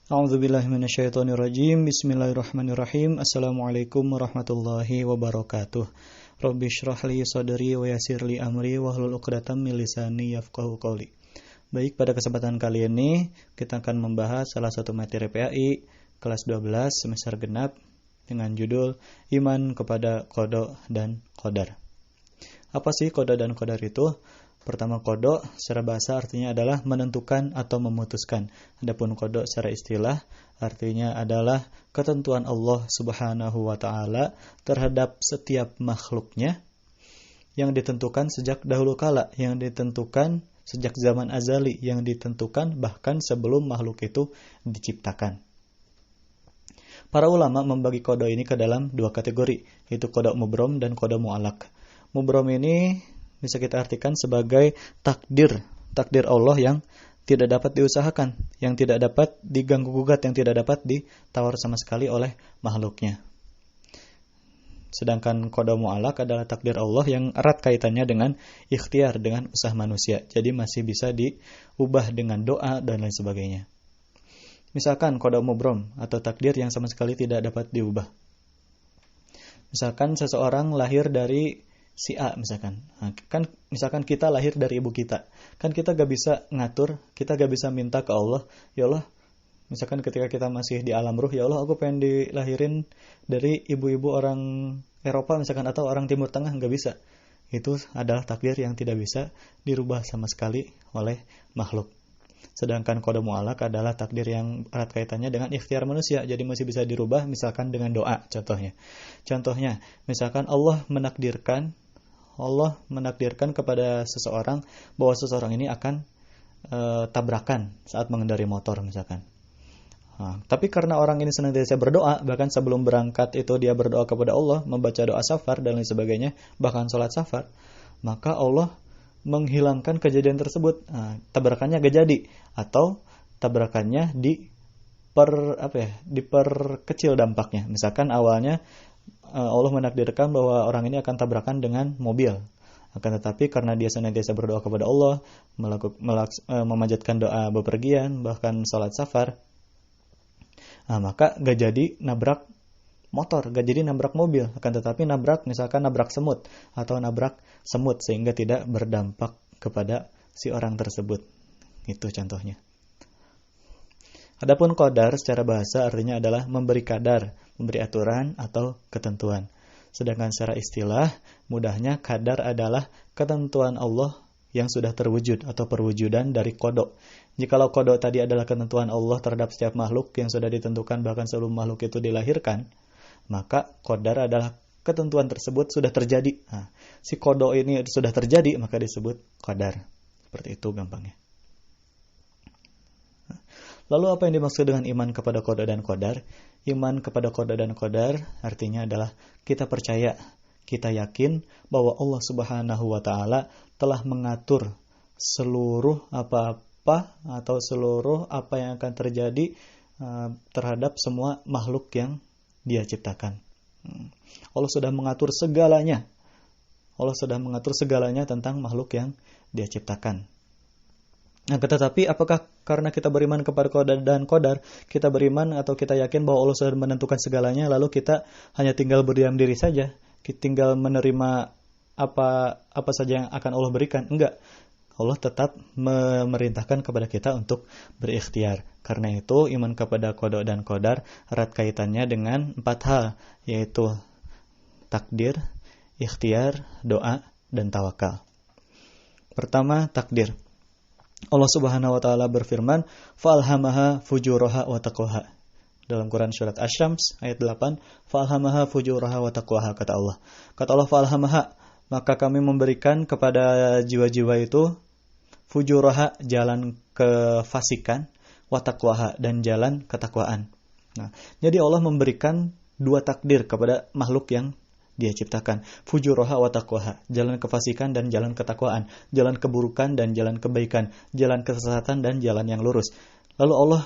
A'udzubillahi minasyaitonirrajim. Bismillahirrahmanirrahim. Assalamualaikum warahmatullahi wabarakatuh. Rabbi shrah li sadri wa yassir li amri wahlul 'uqdatam min lisani yafqahu qawli. Baik, pada kesempatan kali ini kita akan membahas salah satu materi PAI kelas 12 semester genap dengan judul Iman kepada Qada dan Qadar. Apa sih qada dan qadar itu? Pertama, qada secara bahasa artinya adalah menentukan atau memutuskan. Adapun qada secara istilah artinya adalah ketentuan Allah Subhanahu wa taala terhadap setiap makhluknya yang ditentukan sejak dahulu kala, yang ditentukan sejak zaman azali, yang ditentukan bahkan sebelum makhluk itu diciptakan. Para ulama membagi qada ini ke dalam dua kategori, yaitu qada mubrom dan qada mu'allaq. Mubrom ini bisa kita artikan sebagai takdir Allah yang tidak dapat diusahakan, yang tidak dapat diganggu-gugat, yang tidak dapat ditawar sama sekali oleh makhluknya. Sedangkan qada mu'allaq adalah takdir Allah yang erat kaitannya dengan ikhtiar, dengan usaha manusia. Jadi masih bisa diubah dengan doa dan lain sebagainya. Misalkan qada mubrom atau takdir yang sama sekali tidak dapat diubah. Misalkan seseorang lahir dari si A misalkan. Kan misalkan kita lahir dari ibu kita. Kan kita gak bisa ngatur, kita gak bisa minta ke Allah, ya Allah, misalkan ketika kita masih di alam ruh, ya Allah aku pengen dilahirin dari ibu-ibu orang Eropa misalkan atau orang Timur Tengah, gak bisa. Itu adalah takdir yang tidak bisa dirubah sama sekali oleh makhluk. Sedangkan qada mu'allaq adalah takdir yang erat kaitannya dengan ikhtiar manusia, jadi masih bisa dirubah misalkan dengan doa contohnya. Contohnya, misalkan Allah menakdirkan kepada seseorang bahwa seseorang ini akan tabrakan saat mengendari motor misalkan. Tapi karena orang ini senantiasa berdoa, bahkan sebelum berangkat itu dia berdoa kepada Allah, membaca doa safar dan lain sebagainya, bahkan sholat safar, maka Allah menghilangkan kejadian tersebut. Tabrakannya gak jadi, atau tabrakannya diperkecil dampaknya. Misalkan awalnya Allah menakdirkan bahwa orang ini akan tabrakan dengan mobil. Akan tetapi karena dia senantiasa berdoa kepada Allah, memanjatkan doa bepergian, bahkan salat safar, maka gak jadi nabrak motor, gak jadi nabrak mobil. Akan tetapi misalkan nabrak semut atau nabrak semut sehingga tidak berdampak kepada si orang tersebut. Itu contohnya. Adapun qadar secara bahasa artinya adalah memberi kadar, memberi aturan atau ketentuan. Sedangkan secara istilah, mudahnya kadar adalah ketentuan Allah yang sudah terwujud atau perwujudan dari qada. Jikalau qada tadi adalah ketentuan Allah terhadap setiap makhluk yang sudah ditentukan bahkan sebelum makhluk itu dilahirkan, maka qadar adalah ketentuan tersebut sudah terjadi. Si qada ini sudah terjadi, maka disebut qadar. Seperti itu gampangnya. Lalu apa yang dimaksud dengan iman kepada qada dan qadar? Iman kepada qada dan qadar artinya adalah kita percaya, kita yakin bahwa Allah Subhanahu wa taala telah mengatur seluruh apa-apa atau seluruh apa yang akan terjadi terhadap semua makhluk yang Dia ciptakan. Allah sudah mengatur segalanya. Allah sudah mengatur segalanya tentang makhluk yang Dia ciptakan. Tetapi apakah karena kita beriman kepada qada dan qadar, kita beriman atau kita yakin bahwa Allah sudah menentukan segalanya, lalu kita hanya tinggal berdiam diri saja, kita tinggal menerima apa saja yang akan Allah berikan? Enggak. Allah tetap memerintahkan kepada kita untuk berikhtiar. Karena itu iman kepada qada dan qadar erat kaitannya dengan 4 hal, yaitu takdir, ikhtiar, doa, dan tawakal. Pertama, takdir. Allah Subhanahu wa taala berfirman, "Fa'alhamaha fujuraha wa taqwaha." Dalam Quran surat Asy-Syams ayat 8, "Fa'alhamaha fujuraha wa taqwaha," kata Allah. Kata Allah, "Fa'alhamaha," maka kami memberikan kepada jiwa-jiwa itu fujuraha, jalan kefasikan, wa taqwaha, dan jalan ketakwaan. Jadi Allah memberikan 2 takdir kepada makhluk yang Dia ciptakan. Fujuraha wa taqwaha, jalan kefasikan dan jalan ketakwaan, jalan keburukan dan jalan kebaikan, jalan kesesatan dan jalan yang lurus. Lalu Allah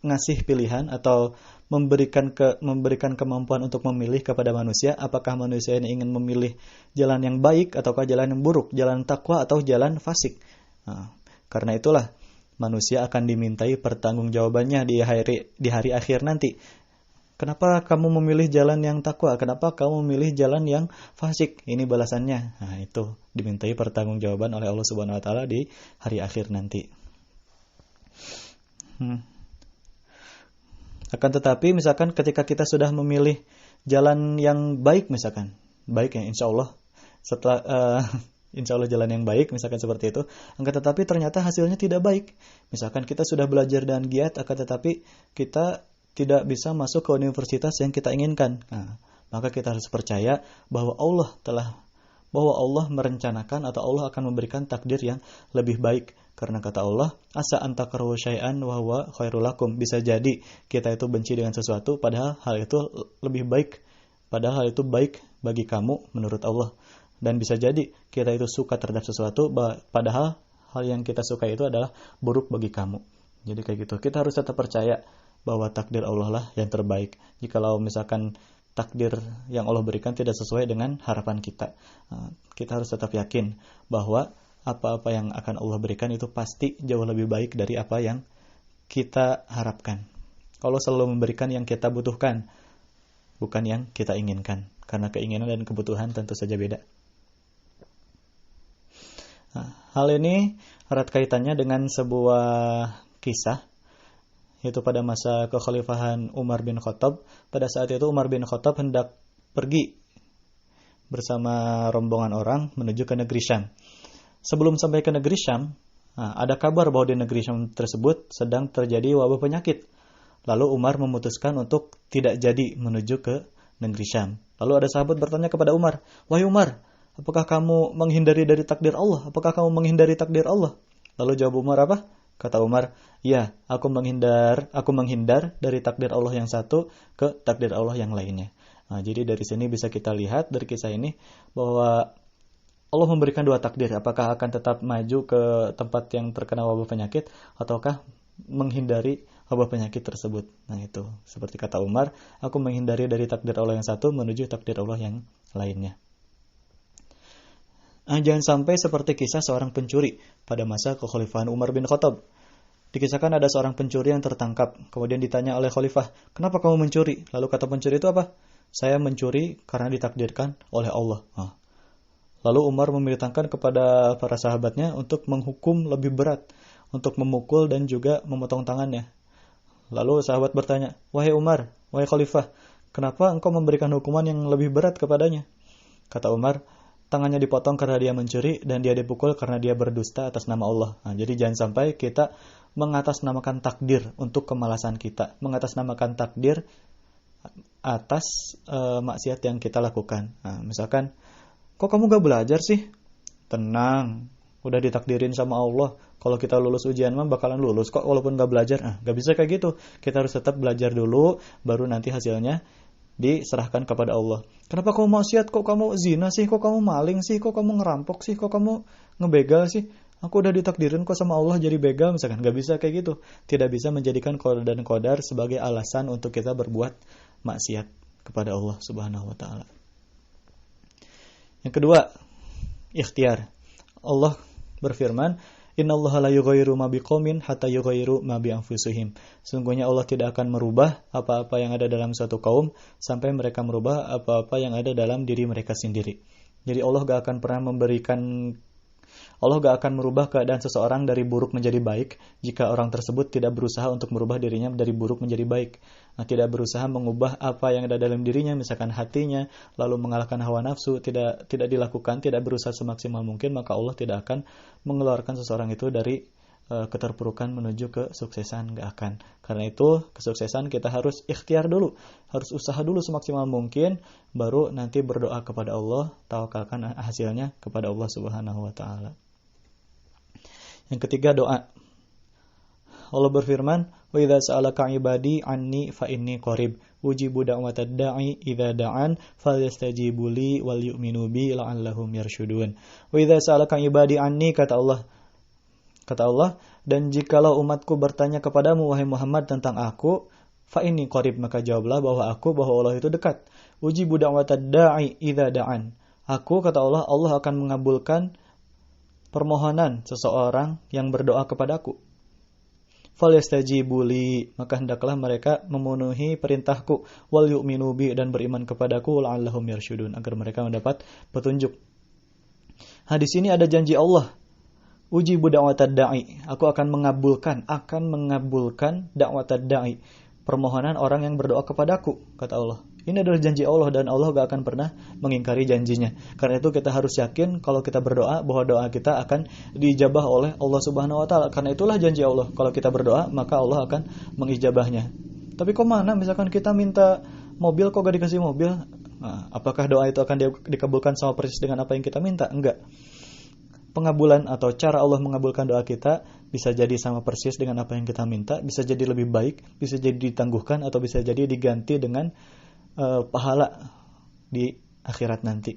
ngasih pilihan atau memberikan kemampuan untuk memilih kepada manusia, apakah manusia ini ingin memilih jalan yang baik ataukah jalan yang buruk, jalan takwa atau jalan fasik. Karena itulah manusia akan dimintai pertanggungjawabannya di hari akhir nanti. Kenapa kamu memilih jalan yang takwa? Kenapa kamu memilih jalan yang fasik? Ini balasannya. Nah, itu dimintai pertanggungjawaban oleh Allah Subhanahu wa taala di hari akhir nanti. Akan tetapi misalkan ketika kita sudah memilih jalan yang baik, misalkan baik ya, insya Allah setelah insya Allah jalan yang baik, misalkan seperti itu, akan tetapi ternyata hasilnya tidak baik. Misalkan kita sudah belajar dan giat, akan tetapi kita tidak bisa masuk ke universitas yang kita inginkan. Nah, maka kita harus percaya bahwa Allah merencanakan atau Allah akan memberikan takdir yang lebih baik. Karena kata Allah, asa antakrahu syai'an wa huwa khairul lakum. Bisa jadi kita itu benci dengan sesuatu padahal hal itu lebih baik. Padahal hal itu baik bagi kamu menurut Allah. Dan bisa jadi kita itu suka terhadap sesuatu padahal hal yang kita suka itu adalah buruk bagi kamu. Jadi kayak gitu. Kita harus tetap percaya bahwa takdir Allah lah yang terbaik. Jikalau misalkan takdir yang Allah berikan tidak sesuai dengan harapan kita, kita harus tetap yakin bahwa apa-apa yang akan Allah berikan itu pasti jauh lebih baik dari apa yang kita harapkan. Allah selalu memberikan yang kita butuhkan, bukan yang kita inginkan. Karena keinginan dan kebutuhan tentu saja beda. Hal ini erat kaitannya dengan sebuah kisah, yaitu pada masa kekhalifahan Umar bin Khattab. Pada saat itu Umar bin Khattab hendak pergi bersama rombongan orang menuju ke negeri Syam. Sebelum sampai ke negeri Syam, ada kabar bahwa di negeri Syam tersebut sedang terjadi wabah penyakit. Lalu Umar memutuskan untuk tidak jadi menuju ke negeri Syam. Lalu ada sahabat bertanya kepada Umar, "Wahai Umar, apakah kamu menghindari dari takdir Allah? Apakah kamu menghindari takdir Allah?" Lalu jawab Umar apa? Kata Umar, "Ya, aku menghindar dari takdir Allah yang satu ke takdir Allah yang lainnya." Nah, jadi dari sini bisa kita lihat dari kisah ini bahwa Allah memberikan dua takdir, apakah akan tetap maju ke tempat yang terkena wabah penyakit ataukah menghindari wabah penyakit tersebut. Nah, itu seperti kata Umar, aku menghindari dari takdir Allah yang satu menuju takdir Allah yang lainnya. Jangan sampai seperti kisah seorang pencuri pada masa kekhalifahan Umar bin Khattab. Dikisahkan ada seorang pencuri yang tertangkap. Kemudian ditanya oleh khalifah, "Kenapa kamu mencuri?" Lalu kata pencuri itu apa? "Saya mencuri karena ditakdirkan oleh Allah." Lalu Umar memerintahkan kepada para sahabatnya untuk menghukum lebih berat, untuk memukul dan juga memotong tangannya. Lalu sahabat bertanya, "Wahai Umar, wahai khalifah, kenapa engkau memberikan hukuman yang lebih berat kepadanya?" Kata Umar, "Tangannya dipotong karena dia mencuri dan dia dipukul karena dia berdusta atas nama Allah." Jadi jangan sampai kita mengatasnamakan takdir untuk kemalasan kita, mengatasnamakan takdir atas maksiat yang kita lakukan. Misalkan, "Kok kamu gak belajar sih?" Tenang, udah ditakdirin sama Allah. Kalau kita lulus ujian mah bakalan lulus kok walaupun gak belajar. Gak bisa kayak gitu. Kita harus tetap belajar dulu, baru nanti hasilnya diserahkan kepada Allah. "Kenapa kamu maksiat? Kok kamu zina sih? Kok kamu maling sih? Kok kamu ngerampok sih? Kok kamu ngebegal sih? Aku udah ditakdirin kok sama Allah jadi begal." Misalkan gak bisa kayak gitu. Tidak bisa menjadikan qada dan qadar sebagai alasan untuk kita berbuat maksiat kepada Allah Subhanahu wa taala. Yang kedua, ikhtiar. Allah berfirman, "Innallaha la yughayyiru ma biqaumin hatta yughayyiru ma bi anfusihim." Sungguhnya Allah tidak akan merubah apa-apa yang ada dalam suatu kaum sampai mereka merubah apa-apa yang ada dalam diri mereka sendiri. Jadi Allah gak akan merubah keadaan seseorang dari buruk menjadi baik jika orang tersebut tidak berusaha untuk merubah dirinya dari buruk menjadi baik. Tidak berusaha mengubah apa yang ada dalam dirinya, misalkan hatinya, lalu mengalahkan hawa nafsu, tidak dilakukan, tidak berusaha semaksimal mungkin, maka Allah tidak akan mengeluarkan seseorang itu dari keterpurukan menuju kesuksesan, gak akan. Karena itu kesuksesan kita harus ikhtiar dulu, harus usaha dulu semaksimal mungkin, baru nanti berdoa kepada Allah, tawakalkan hasilnya kepada Allah Subhanahu wa taala. Yang ketiga, doa. Allah berfirman, "Wa idza sa'alaka 'ibadi 'anni fa inni qarib ujibu da'watad da'i idza da'an falyastajibu li wal yu'minu bi la'allahum yarshudun." Wa idza sa'alaka 'ibadi 'anni, kata Allah, dan jikalau umatku bertanya kepadamu wahai Muhammad tentang aku, fa inni qarib, maka jawablah bahwa Allah itu dekat. Ujibu da'watad da'i idza da'an. Aku, kata Allah akan mengabulkan permohonan seseorang yang berdoa kepadaku. falyastajibu li, maka hendaklah mereka memenuhi perintahku, wal yu'minu bi, dan beriman kepadaku, la'allahum yarsyudun, agar mereka mendapat petunjuk. Hadis ini ada janji Allah, ujibu da'watad da'i, aku akan mengabulkan da'watad da'i, permohonan orang yang berdoa kepadaku, kata Allah. Ini adalah janji Allah, dan Allah gak akan pernah mengingkari janjinya. Karena itu kita harus yakin kalau kita berdoa bahwa doa kita akan diijabah oleh Allah Subhanahu wa taala. Karena itulah janji Allah, kalau kita berdoa maka Allah akan mengijabahnya. Tapi kok mana misalkan kita minta mobil kok gak dikasih mobil? Nah, apakah doa itu akan dikabulkan sama persis dengan apa yang kita minta? Enggak. Pengabulan atau cara Allah mengabulkan doa kita bisa jadi sama persis dengan apa yang kita minta, bisa jadi lebih baik, bisa jadi ditangguhkan, atau bisa jadi diganti dengan pahala di akhirat nanti.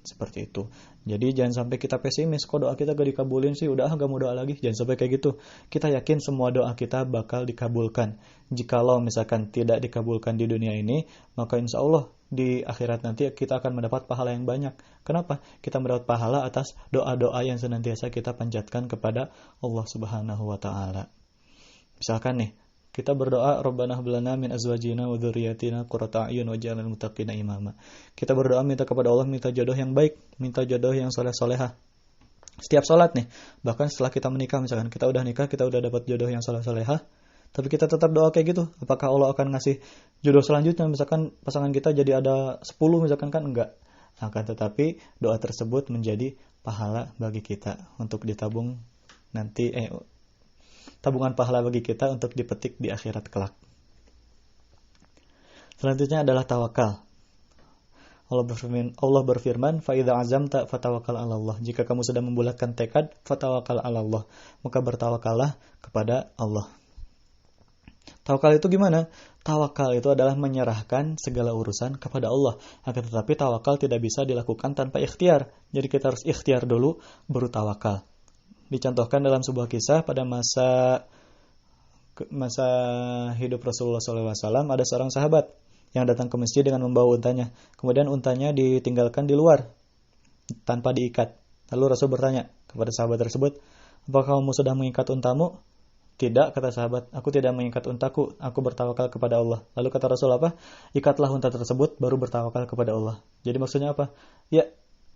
Seperti itu. Jadi jangan sampai kita pesimis, kok doa kita gak dikabulin sih, udah gak mau doa lagi. Jangan sampai kayak gitu. Kita yakin semua doa kita bakal dikabulkan. Jikalau misalkan tidak dikabulkan di dunia ini, maka insya Allah di akhirat nanti kita akan mendapat pahala yang banyak. Kenapa? Kita mendapat pahala atas doa-doa yang senantiasa kita panjatkan kepada Allah Subhanahu wa taala. Misalkan nih, kita berdoa, Rabbana hab lana min azwajina wa dzurriyyatina qurrata a'yun waj'alna lil muttaqina imama. Kita berdoa minta kepada Allah, minta jodoh yang baik, minta jodoh yang soleh-solehah. Setiap salat nih, bahkan setelah kita menikah, misalkan kita udah nikah, kita udah dapat jodoh yang soleh-solehah, tapi kita tetap doa kayak gitu, apakah Allah akan ngasih jodoh selanjutnya? Misalkan pasangan kita jadi ada 10 misalkan, kan enggak. Akan tetapi doa tersebut menjadi pahala bagi kita untuk ditabung nanti, tabungan pahala bagi kita untuk dipetik di akhirat kelak. Selanjutnya adalah tawakal. Allah berfirman, fa idza azamta fatawakkal 'ala Allah. Jika kamu sudah membulatkan tekad, fatawakkal 'ala Allah, maka bertawakallah kepada Allah. Tawakal itu gimana? Tawakal itu adalah menyerahkan segala urusan kepada Allah. Akan tetapi tawakal tidak bisa dilakukan tanpa ikhtiar. Jadi kita harus ikhtiar dulu baru tawakal. Dicontohkan dalam sebuah kisah pada masa hidup Rasulullah SAW, ada seorang sahabat yang datang ke masjid dengan membawa untanya. Kemudian untanya ditinggalkan di luar tanpa diikat. Lalu Rasul bertanya kepada sahabat tersebut, apakah kamu sudah mengikat untamu? Tidak, kata sahabat, aku tidak mengikat untaku, aku bertawakal kepada Allah. Lalu kata Rasul apa? Ikatlah unta tersebut, baru bertawakal kepada Allah. Jadi maksudnya apa? Ya,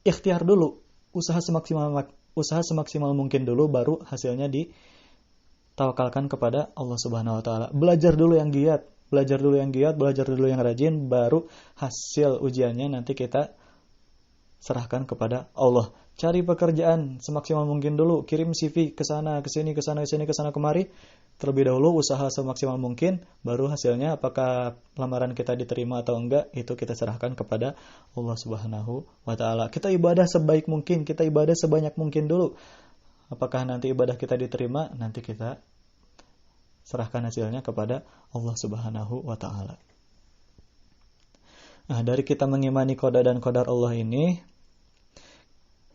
ikhtiar dulu, usaha semaksimal mungkin dulu, baru hasilnya ditawakalkan kepada Allah Subhanahu wa taala. Belajar dulu yang giat, belajar dulu yang rajin, baru hasil ujiannya nanti kita serahkan kepada Allah. Cari pekerjaan semaksimal mungkin dulu, kirim CV ke sana, ke sini, kemari. Terlebih dahulu usaha semaksimal mungkin, baru hasilnya apakah lamaran kita diterima atau enggak, itu kita serahkan kepada Allah Subhanahu wa taala. Kita ibadah sebaik mungkin, kita ibadah sebanyak mungkin dulu. Apakah nanti ibadah kita diterima, nanti kita serahkan hasilnya kepada Allah Subhanahu wa taala. Nah, dari kita mengimani qada dan qadar Allah ini,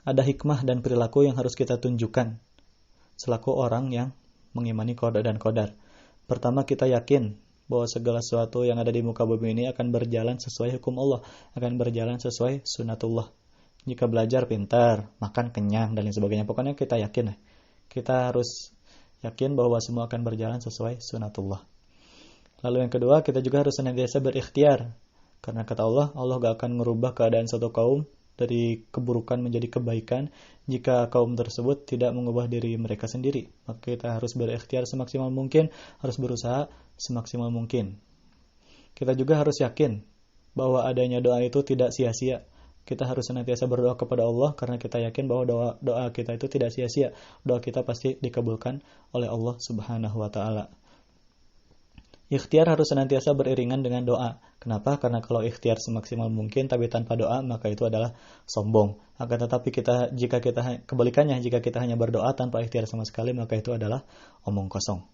ada hikmah dan perilaku yang harus kita tunjukkan selaku orang yang mengimani qada dan qadar. Pertama, kita yakin bahwa segala sesuatu yang ada di muka bumi ini akan berjalan sesuai hukum Allah, akan berjalan sesuai sunatullah. Jika belajar pintar, makan kenyang, dan lain sebagainya. Pokoknya kita yakin. Kita harus yakin bahwa semua akan berjalan sesuai sunatullah. Lalu yang kedua, kita juga harus senantiasa berikhtiar. Karena kata Allah, Allah gak akan merubah keadaan suatu kaum dari keburukan menjadi kebaikan jika kaum tersebut tidak mengubah diri mereka sendiri. Maka kita harus berikhtiar semaksimal mungkin, harus berusaha semaksimal mungkin. Kita juga harus yakin bahwa adanya doa itu tidak sia-sia. Kita harus senantiasa berdoa kepada Allah karena kita yakin bahwa doa kita itu tidak sia-sia. Doa kita pasti dikabulkan oleh Allah Subhanahu wa taala. Ikhtiar harus senantiasa beriringan dengan doa. Kenapa? Karena kalau ikhtiar semaksimal mungkin tapi tanpa doa, maka itu adalah sombong. Akan tetapi jika kita hanya berdoa tanpa ikhtiar sama sekali, maka itu adalah omong kosong.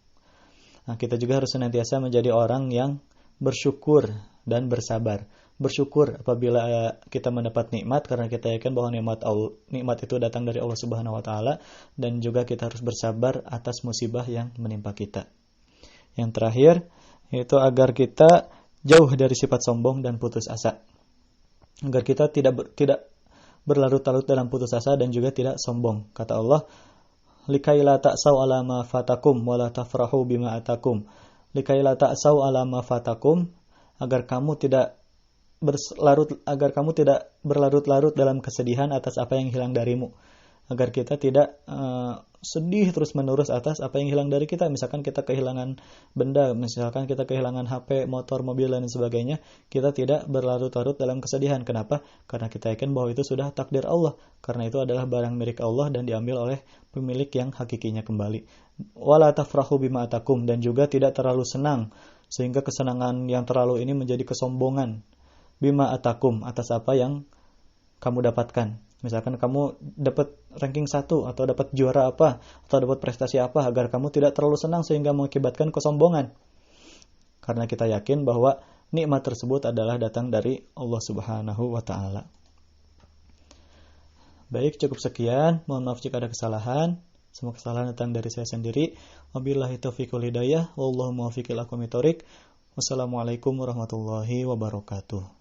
Nah, kita juga harus senantiasa menjadi orang yang bersyukur dan bersabar. Bersyukur apabila kita mendapat nikmat, karena kita yakin bahwa nikmat itu datang dari Allah Subhanahu wa taala, dan juga kita harus bersabar atas musibah yang menimpa kita. Yang terakhir, yaitu agar kita jauh dari sifat sombong dan putus asa. Agar kita tidak berlarut-larut dalam putus asa dan juga tidak sombong. Kata Allah, likai la ta'sau ala ma fatakum wa la tafrahu bima atakum. Likai la ta'sau ala ma fatakum, agar kamu tidak berlarut-larut dalam kesedihan atas apa yang hilang darimu. Agar kita tidak sedih terus-menerus atas apa yang hilang dari kita. Misalkan kita kehilangan benda, misalkan kita kehilangan HP, motor, mobil, dan sebagainya, kita tidak berlarut-larut dalam kesedihan. Kenapa? Karena kita yakin bahwa itu sudah takdir Allah. Karena itu adalah barang milik Allah dan diambil oleh pemilik yang hakikinya kembali. Wala tafrahu bima atakum, dan juga tidak terlalu senang, sehingga kesenangan yang terlalu ini menjadi kesombongan. Bima atakum, atas apa yang kamu dapatkan. Misalkan kamu dapat ranking 1 atau dapat juara apa atau dapat prestasi apa, agar kamu tidak terlalu senang sehingga mengakibatkan kesombongan. Karena kita yakin bahwa nikmat tersebut adalah datang dari Allah Subhanahu wa taala. Baik, cukup sekian. Mohon maaf jika ada kesalahan. Semua kesalahan datang dari saya sendiri. Wabillahi taufiq wal hidayah. Wallahu muwaffiq ila aqwamit thoriq. Wassalamualaikum warahmatullahi wabarakatuh.